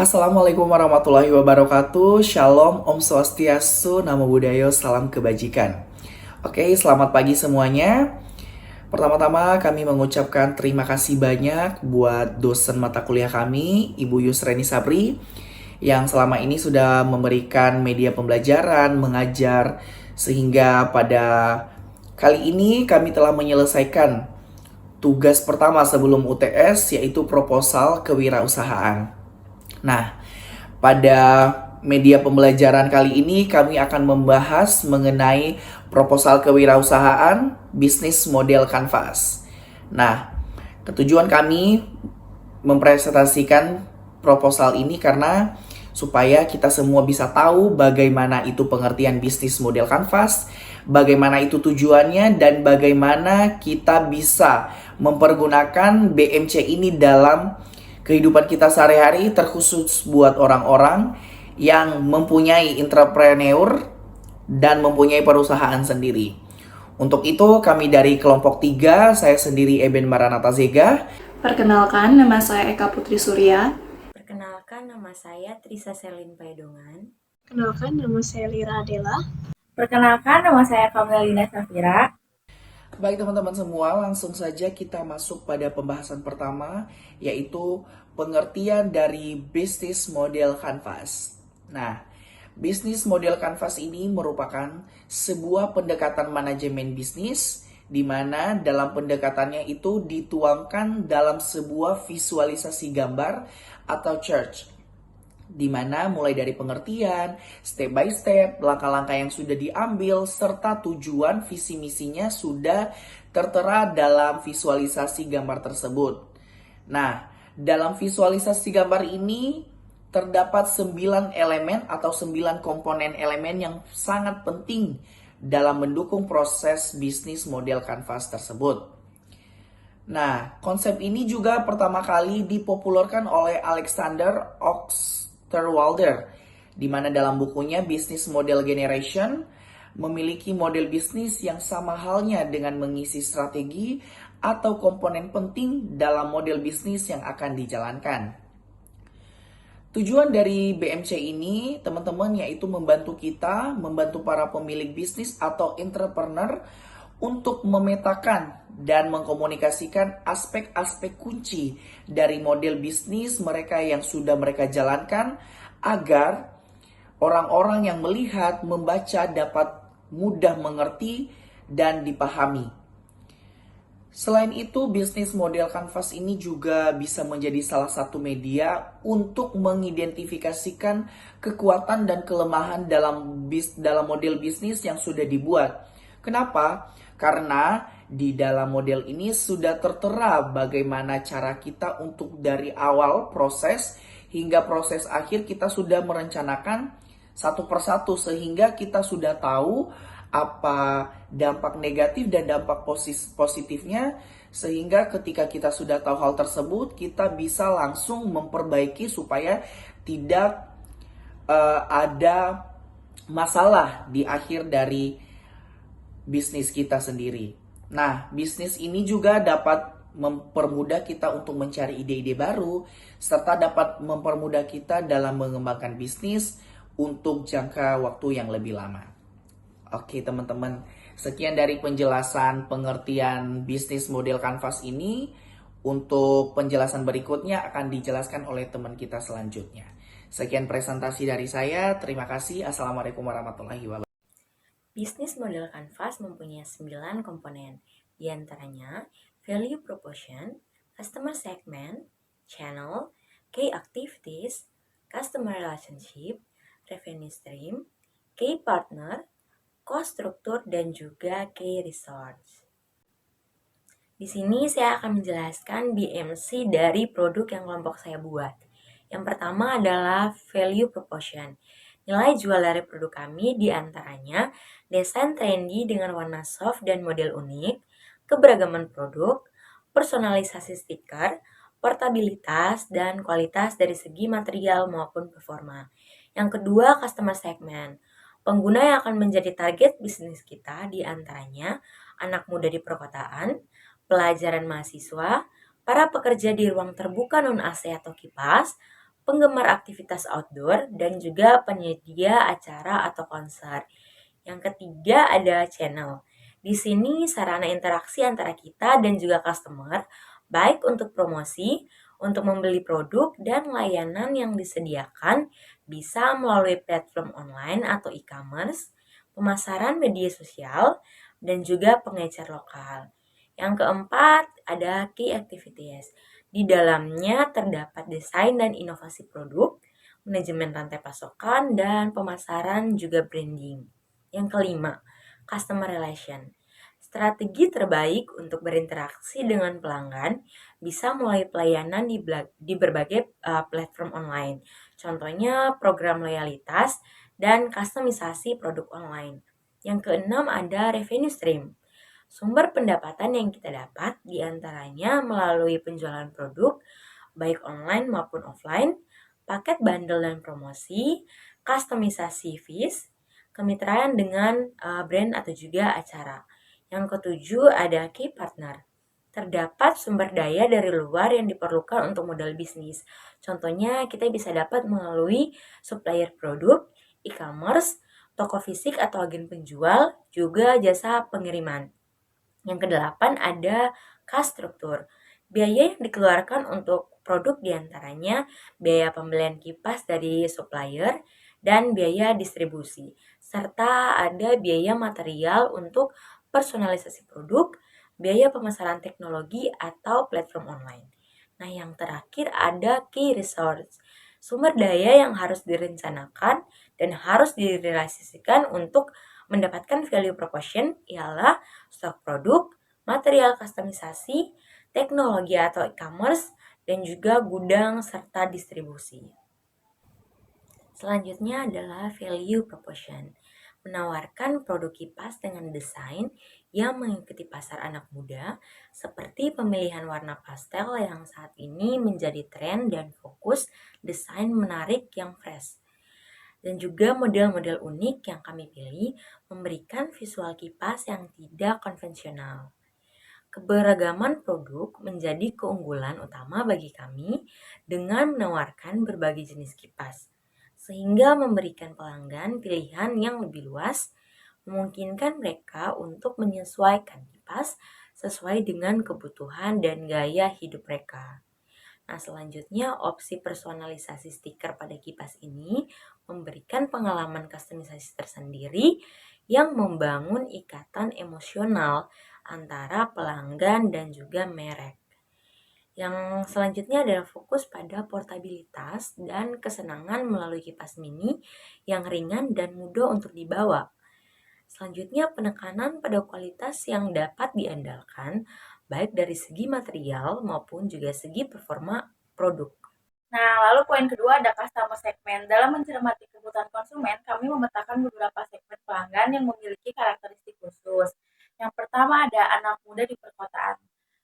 Assalamualaikum warahmatullahi wabarakatuh. Shalom, Om Swastiastu, Namo Buddhaya, salam kebajikan. Oke, selamat pagi semuanya. Pertama-tama kami mengucapkan terima kasih banyak buat dosen mata kuliah kami, Ibu Yusreni Sabri, yang selama ini sudah memberikan media pembelajaran, mengajar, sehingga pada kali ini kami telah menyelesaikan tugas pertama sebelum UTS, yaitu proposal kewirausahaan. Nah, pada media pembelajaran kali ini kami akan membahas mengenai proposal kewirausahaan bisnis model Canvas. Nah, ketujuan kami mempresentasikan proposal ini karena supaya kita semua bisa tahu bagaimana itu pengertian bisnis model Canvas, bagaimana itu tujuannya, dan bagaimana kita bisa mempergunakan BMC ini dalam kehidupan kita sehari-hari, terkhusus buat orang-orang yang mempunyai entrepreneur dan mempunyai perusahaan sendiri. Untuk itu kami dari kelompok 3, saya sendiri Eben Maranatha Zega. Perkenalkan, nama saya Eka Putri Surya. Perkenalkan, nama saya Trisa Selin Paedongan. Perkenalkan, nama saya Lira Adela. Perkenalkan, nama saya Kamelina Safira. Baik teman-teman semua, langsung saja kita masuk pada pembahasan pertama, yaitu pengertian dari bisnis model Canvas. Nah, bisnis model Canvas ini merupakan sebuah pendekatan manajemen bisnis di mana dalam pendekatannya itu dituangkan dalam sebuah visualisasi gambar atau chart, di mana mulai dari pengertian, step by step, langkah-langkah yang sudah diambil, serta tujuan visi misinya sudah tertera dalam visualisasi gambar tersebut. Nah, dalam visualisasi gambar ini terdapat 9 elemen atau 9 komponen elemen yang sangat penting dalam mendukung proses bisnis model Canvas tersebut. Nah, konsep ini juga pertama kali dipopulerkan oleh Alexander Osterwalder, di mana dalam bukunya Business Model Generation memiliki model bisnis yang sama halnya dengan mengisi strategi atau komponen penting dalam model bisnis yang akan dijalankan. Tujuan dari BMC ini, teman-teman, yaitu membantu para pemilik bisnis atau entrepreneur untuk memetakan dan mengkomunikasikan aspek-aspek kunci dari model bisnis mereka yang sudah mereka jalankan agar orang-orang yang melihat, membaca dapat mudah mengerti dan dipahami. Selain itu, bisnis model Canvas ini juga bisa menjadi salah satu media untuk mengidentifikasikan kekuatan dan kelemahan dalam model bisnis yang sudah dibuat. Kenapa? Karena di dalam model ini sudah tertera bagaimana cara kita untuk dari awal proses hingga proses akhir kita sudah merencanakan satu persatu, sehingga kita sudah tahu apa dampak negatif dan dampak positifnya, sehingga ketika kita sudah tahu hal tersebut kita bisa langsung memperbaiki supaya tidak ada masalah di akhir dari bisnis kita sendiri. Nah, bisnis ini juga dapat mempermudah kita untuk mencari ide-ide baru, serta dapat mempermudah kita dalam mengembangkan bisnis untuk jangka waktu yang lebih lama. Oke teman-teman, sekian dari penjelasan pengertian bisnis model Canvas ini. Untuk penjelasan berikutnya akan dijelaskan oleh teman kita selanjutnya. Sekian presentasi dari saya, terima kasih. Assalamualaikum warahmatullahi wabarakatuh. Bisnis model Canvas mempunyai 9 komponen, di antaranya value proposition, customer segment, channel, key activities, customer relationship, revenue stream, key partner, cost structure, dan juga key resource. Di sini saya akan menjelaskan BMC dari produk yang kelompok saya buat. Yang pertama adalah value proposition. Nilai jual dari produk kami diantaranya desain trendy dengan warna soft dan model unik, keberagaman produk, personalisasi stiker, portabilitas, dan kualitas dari segi material maupun performa. Yang kedua, customer segment. Pengguna yang akan menjadi target bisnis kita diantaranya anak muda di perkotaan, pelajaran mahasiswa, para pekerja di ruang terbuka non-AC atau kipas, penggemar aktivitas outdoor, dan juga penyedia acara atau konser. Yang ketiga ada channel. Di sini sarana interaksi antara kita dan juga customer, baik untuk promosi, untuk membeli produk, dan layanan yang disediakan bisa melalui platform online atau e-commerce, pemasaran media sosial, dan juga pengecer lokal. Yang keempat ada key activities. Di dalamnya terdapat desain dan inovasi produk, manajemen rantai pasokan, dan pemasaran juga branding. Yang kelima, customer relation. Strategi terbaik untuk berinteraksi dengan pelanggan bisa mulai pelayanan di berbagai platform online. Contohnya program loyalitas dan kustomisasi produk online. Yang keenam ada revenue stream. Sumber pendapatan yang kita dapat diantaranya melalui penjualan produk, baik online maupun offline, paket bundle dan promosi, kustomisasi fees, kemitraan dengan brand atau juga acara. Yang ketujuh ada key partner. Terdapat sumber daya dari luar yang diperlukan untuk modal bisnis. Contohnya kita bisa dapat melalui supplier produk, e-commerce, toko fisik atau agen penjual, juga jasa pengiriman. Yang kedelapan ada cost struktur. Biaya yang dikeluarkan untuk produk diantaranya biaya pembelian kipas dari supplier dan biaya distribusi, serta ada biaya material untuk personalisasi produk, biaya pemasaran teknologi atau platform online. Nah, yang terakhir ada key resource. Sumber daya yang harus direncanakan dan harus direalisasikan untuk mendapatkan value proposition ialah stok produk, material kustomisasi, teknologi atau e-commerce, dan juga gudang serta distribusi. Selanjutnya adalah value proposition. Menawarkan produk kipas dengan desain yang mengikuti pasar anak muda, seperti pemilihan warna pastel yang saat ini menjadi tren dan fokus desain menarik yang fresh. Dan juga model-model unik yang kami pilih memberikan visual kipas yang tidak konvensional. Keberagaman produk menjadi keunggulan utama bagi kami dengan menawarkan berbagai jenis kipas, sehingga memberikan pelanggan pilihan yang lebih luas, memungkinkan mereka untuk menyesuaikan kipas sesuai dengan kebutuhan dan gaya hidup mereka. Nah, selanjutnya opsi personalisasi stiker pada kipas ini memberikan pengalaman kustomisasi tersendiri yang membangun ikatan emosional antara pelanggan dan juga merek. Yang selanjutnya adalah fokus pada portabilitas dan kesenangan melalui kipas mini yang ringan dan mudah untuk dibawa. Selanjutnya penekanan pada kualitas yang dapat diandalkan baik dari segi material maupun juga segi performa produk. Nah, lalu poin kedua ada customer segment. Dalam mencermati kebutuhan konsumen, kami memetakan beberapa segmen pelanggan yang memiliki karakteristik khusus. Yang pertama ada anak muda di perkotaan.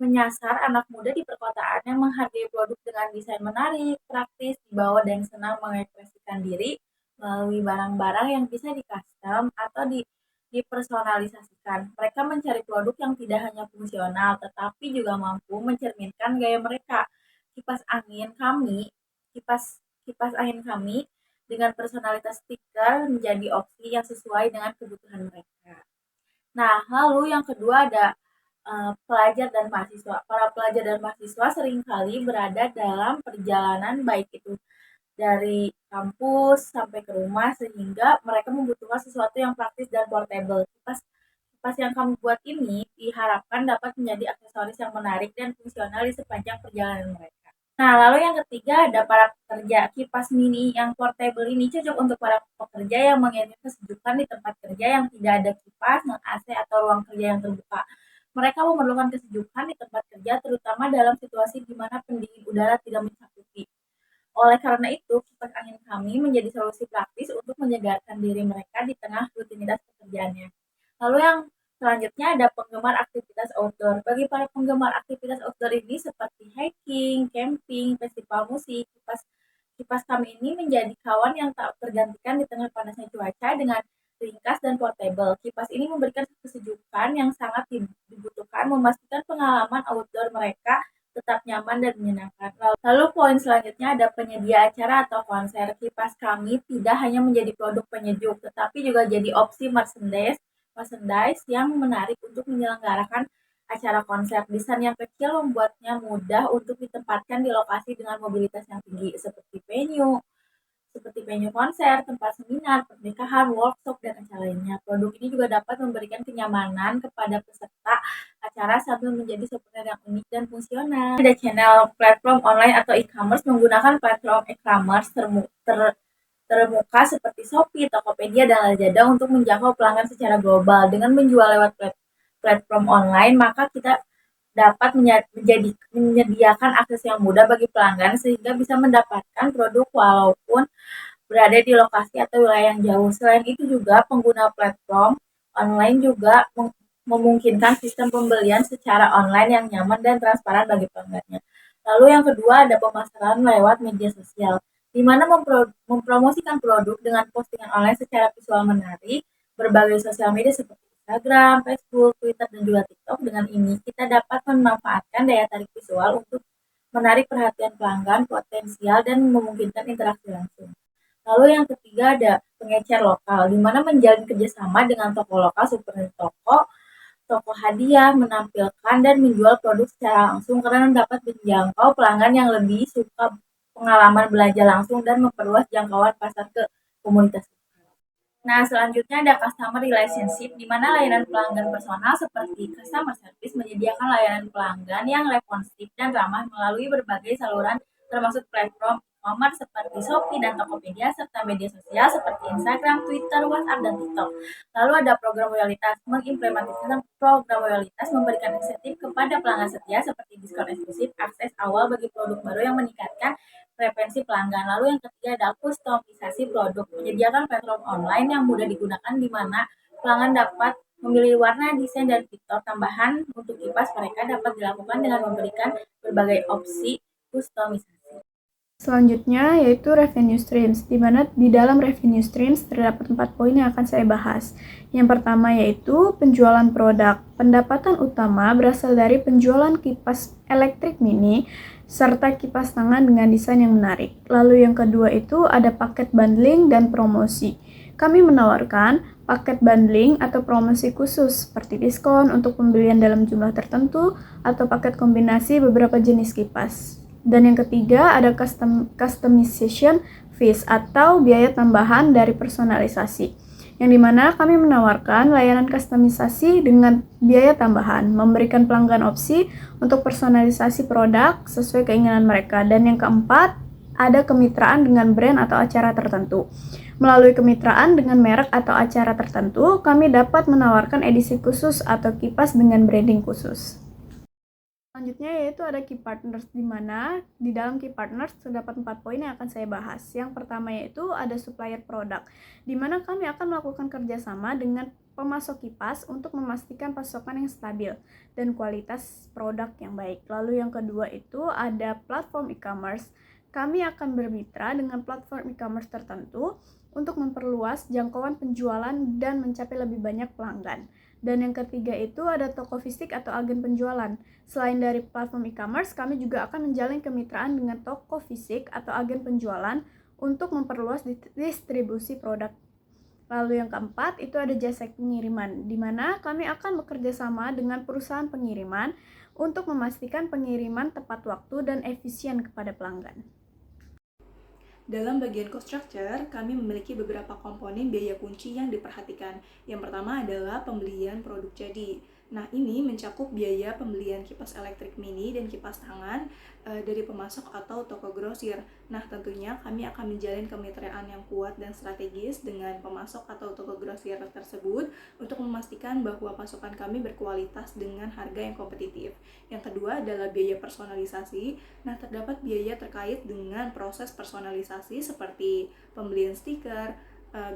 Menyasar anak muda di perkotaan yang menghargai produk dengan desain menarik, praktis, dibawa dan senang mengekspresikan diri melalui barang-barang yang bisa di-custom atau dipersonalisasikan. Mereka mencari produk yang tidak hanya fungsional, tetapi juga mampu mencerminkan gaya mereka. Kipas angin kami, kipas kipas angin kami dengan personalitas stiker menjadi opsi yang sesuai dengan kebutuhan mereka. Nah, lalu yang kedua ada pelajar dan mahasiswa. Para pelajar dan mahasiswa seringkali berada dalam perjalanan baik itu dari kampus sampai ke rumah sehingga mereka membutuhkan sesuatu yang praktis dan portable. Kipas kipas yang kami buat ini diharapkan dapat menjadi aksesoris yang menarik dan fungsional di sepanjang perjalanan mereka. Nah, lalu yang ketiga ada para pekerja. Kipas mini yang portable ini cocok untuk para pekerja yang menginginkan kesejukan di tempat kerja yang tidak ada kipas, non-AC atau ruang kerja yang terbuka. Mereka memerlukan kesejukan di tempat kerja, terutama dalam situasi di mana pendingin udara tidak mencakupi. Oleh karena itu, kipas angin kami menjadi solusi praktis untuk menyegarkan diri mereka di tengah rutinitas pekerjaannya. Lalu yang selanjutnya ada penggemar aktivitas outdoor. Bagi para penggemar aktivitas outdoor ini seperti hiking, camping, festival musik, kipas kipas kami ini menjadi kawan yang tak tergantikan di tengah panasnya cuaca dengan ringkas dan portable. Kipas ini memberikan kesejukan yang sangat dibutuhkan, memastikan pengalaman outdoor mereka tetap tetap nyaman dan menyenangkan. Lalu poin selanjutnya ada penyedia acara atau konser. Kipas kami tidak hanya menjadi produk penyejuk, tetapi juga jadi opsi merchandise yang menarik untuk menyelenggarakan acara konser. Desain yang kecil membuatnya mudah untuk ditempatkan di lokasi dengan mobilitas yang tinggi, seperti venue konser, tempat seminar, pernikahan, workshop, dan acara lainnya. Produk ini juga dapat memberikan kenyamanan kepada peserta acara sambil menjadi souvenir yang unik dan fungsional. Ada channel platform online atau e-commerce menggunakan platform e-commerce termuka seperti Shopee, Tokopedia, dan Lazada untuk menjangkau pelanggan secara global. Dengan menjual lewat platform online, maka kita dapat menyediakan akses yang mudah bagi pelanggan sehingga bisa mendapatkan produk walaupun berada di lokasi atau wilayah yang jauh. Selain itu juga pengguna platform online juga memungkinkan sistem pembelian secara online yang nyaman dan transparan bagi pelanggannya. Lalu yang kedua ada pemasaran lewat media sosial, di mana mempromosikan produk dengan postingan online secara visual menarik. Berbagai sosial media seperti Instagram, Facebook, Twitter, dan juga TikTok. Dengan ini kita dapat memanfaatkan daya tarik visual untuk menarik perhatian pelanggan potensial dan memungkinkan interaksi langsung. Lalu yang ketiga ada pengecer lokal, di mana menjalin kerjasama dengan toko lokal seperti toko hadiah, menampilkan dan menjual produk secara langsung karena dapat menjangkau pelanggan yang lebih suka pengalaman belanja langsung dan memperluas jangkauan pasar ke komunitas. Nah, selanjutnya ada customer relationship, di mana layanan pelanggan personal seperti customer service menyediakan layanan pelanggan yang responsif dan ramah melalui berbagai saluran termasuk platform e-commerce seperti Shopee dan Tokopedia, serta media sosial seperti Instagram, Twitter, WhatsApp, dan TikTok. Lalu ada program loyalitas. Mengimplementasikan program loyalitas memberikan insentif kepada pelanggan setia seperti diskon eksklusif, akses awal bagi produk baru yang meningkatkan preferensi pelanggan. Lalu yang ketiga ada kustomisasi produk. Menyediakan platform online yang mudah digunakan di mana pelanggan dapat memilih warna, desain, dan fitur tambahan untuk kipas mereka dapat dilakukan dengan memberikan berbagai opsi kustomisasi. Selanjutnya yaitu revenue streams, di mana di dalam revenue streams terdapat 4 poin yang akan saya bahas. Yang pertama yaitu penjualan produk. Pendapatan utama berasal dari penjualan kipas elektrik mini serta kipas tangan dengan desain yang menarik. Lalu yang kedua itu ada paket bundling dan promosi. Kami menawarkan paket bundling atau promosi khusus seperti diskon untuk pembelian dalam jumlah tertentu atau paket kombinasi beberapa jenis kipas. Dan yang ketiga ada customization fees atau biaya tambahan dari personalisasi, yang dimana kami menawarkan layanan customisasi dengan biaya tambahan, memberikan pelanggan opsi untuk personalisasi produk sesuai keinginan mereka. Dan yang keempat ada kemitraan dengan brand atau acara tertentu. Melalui kemitraan dengan merek atau acara tertentu, kami dapat menawarkan edisi khusus atau kipas dengan branding khusus. Selanjutnya yaitu ada key partners, di mana di dalam key partners terdapat 4 poin yang akan saya bahas. Yang pertama yaitu ada supplier produk, di mana kami akan melakukan kerjasama dengan pemasok kipas untuk memastikan pasokan yang stabil dan kualitas produk yang baik. Lalu yang kedua itu ada platform e-commerce. Kami akan bermitra dengan platform e-commerce tertentu untuk memperluas jangkauan penjualan dan mencapai lebih banyak pelanggan. Dan yang ketiga itu ada toko fisik atau agen penjualan. Selain dari platform e-commerce, kami juga akan menjalin kemitraan dengan toko fisik atau agen penjualan untuk memperluas distribusi produk. Lalu yang keempat itu ada jasa pengiriman, di mana kami akan bekerja sama dengan perusahaan pengiriman untuk memastikan pengiriman tepat waktu dan efisien kepada pelanggan. Dalam bagian cost structure, kami memiliki beberapa komponen biaya kunci yang diperhatikan. Yang pertama adalah pembelian produk jadi. Nah, ini mencakup biaya pembelian kipas elektrik mini dan kipas tangan dari pemasok atau toko grosir. Nah, tentunya kami akan menjalin kemitraan yang kuat dan strategis dengan pemasok atau toko grosir tersebut untuk memastikan bahwa pasokan kami berkualitas dengan harga yang kompetitif. Yang kedua adalah biaya personalisasi. Nah, terdapat biaya terkait dengan proses personalisasi seperti pembelian stiker,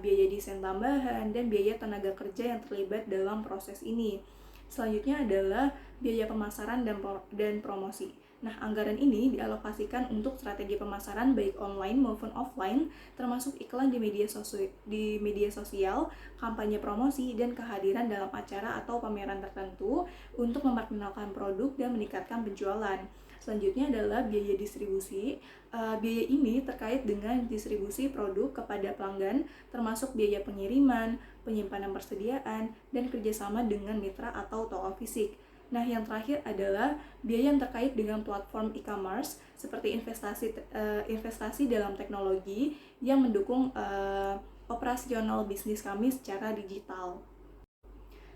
biaya desain tambahan, dan biaya tenaga kerja yang terlibat dalam proses ini. Selanjutnya adalah biaya pemasaran dan promosi. Nah, anggaran ini dialokasikan untuk strategi pemasaran baik online maupun offline, termasuk iklan di media sosial, kampanye promosi, dan kehadiran dalam acara atau pameran tertentu untuk memperkenalkan produk dan meningkatkan penjualan. Selanjutnya adalah biaya distribusi. Biaya ini terkait dengan distribusi produk kepada pelanggan, termasuk biaya pengiriman, penyimpanan persediaan, dan kerjasama dengan mitra atau toko fisik. Nah, yang terakhir adalah biaya yang terkait dengan platform e-commerce seperti investasi dalam teknologi yang mendukung operasional bisnis kami secara digital.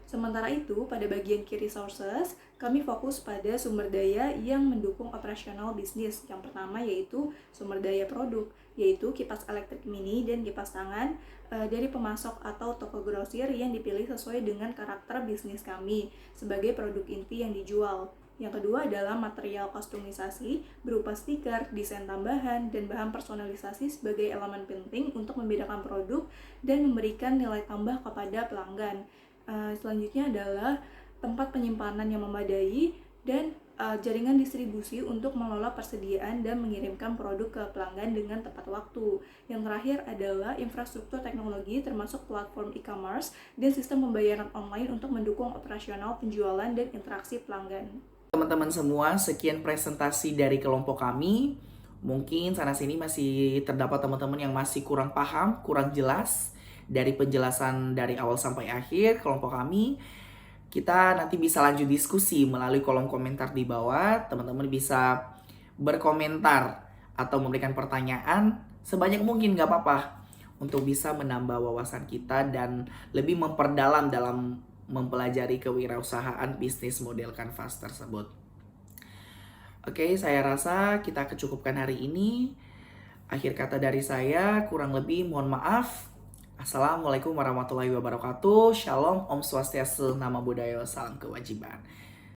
Sementara itu, pada bagian key resources, kami fokus pada sumber daya yang mendukung operasional bisnis. Yang pertama yaitu sumber daya produk, yaitu kipas elektrik mini dan kipas tangan dari pemasok atau toko grosir yang dipilih sesuai dengan karakter bisnis kami sebagai produk inti yang dijual. Yang kedua adalah material kostumisasi berupa stiker, desain tambahan, dan bahan personalisasi sebagai elemen penting untuk membedakan produk dan memberikan nilai tambah kepada pelanggan. Selanjutnya adalah tempat penyimpanan yang memadai dan jaringan distribusi untuk mengelola persediaan dan mengirimkan produk ke pelanggan dengan tepat waktu. Yang terakhir adalah infrastruktur teknologi termasuk platform e-commerce dan sistem pembayaran online untuk mendukung operasional penjualan dan interaksi pelanggan. Teman-teman semua, sekian presentasi dari kelompok kami. Mungkin sana-sini masih terdapat teman-teman yang masih kurang paham, kurang jelas dari penjelasan dari awal sampai akhir kelompok kami. Kita nanti bisa lanjut diskusi melalui kolom komentar di bawah. Teman-teman bisa berkomentar atau memberikan pertanyaan sebanyak mungkin, gak apa-apa, untuk bisa menambah wawasan kita dan lebih memperdalam dalam mempelajari kewirausahaan bisnis model Canvas tersebut. Oke, saya rasa kita kecukupkan hari ini. Akhir kata dari saya, kurang lebih mohon maaf. Assalamualaikum warahmatullahi wabarakatuh. Shalom, Om Swastiastu, Namo Buddhaya, salam kewajiban.